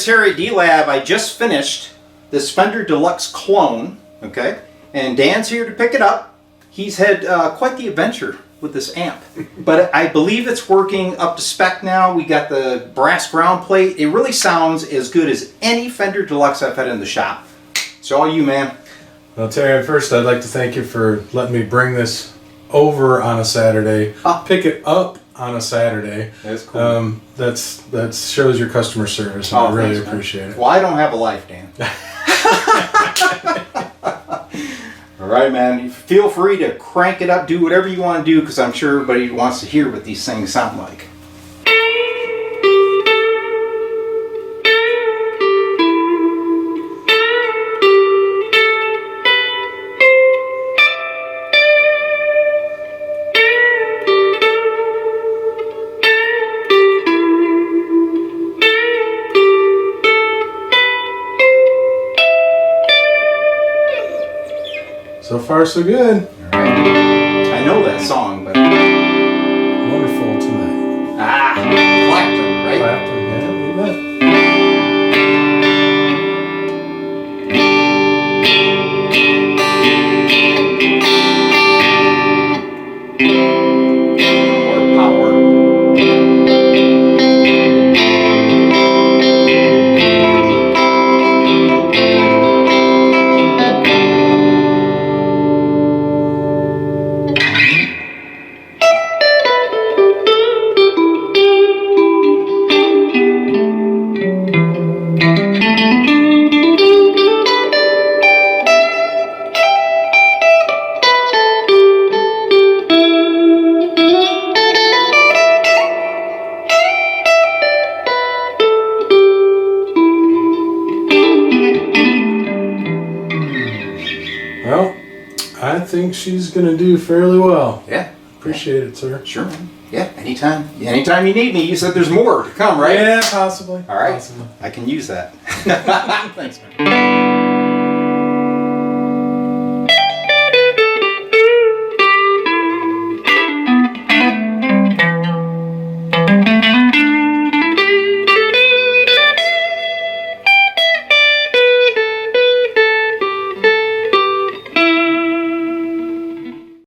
here at D-Lab, I just finished this Fender Deluxe clone, okay? And Dan's here to pick it up. He's had quite the adventure with this amp. But I believe it's working up to spec now. We got the brass ground plate. It really sounds as good as any Fender Deluxe I've had in the shop. It's all you, man. Well, Terry, first I'd like to thank you for letting me bring this over on a Saturday, pick it up on a Saturday. That's cool. That shows your customer service, and I really appreciate it. Well, I don't have a life, Dan. All right, man. Feel free to crank it up, do whatever you want to do, because I'm sure everybody wants to hear what these things sound like. So far, so good. All right. I know that song, but... Wonderful tonight. Clapton, right? Clapton, yeah, you bet. Or power. Well, I think she's going to do fairly well. Yeah. Appreciate it, sir. Sure, man. Yeah, anytime. Anytime you need me. You said there's more to come, right? Yeah, possibly. All right. Possibly. I can use that. Thanks, man.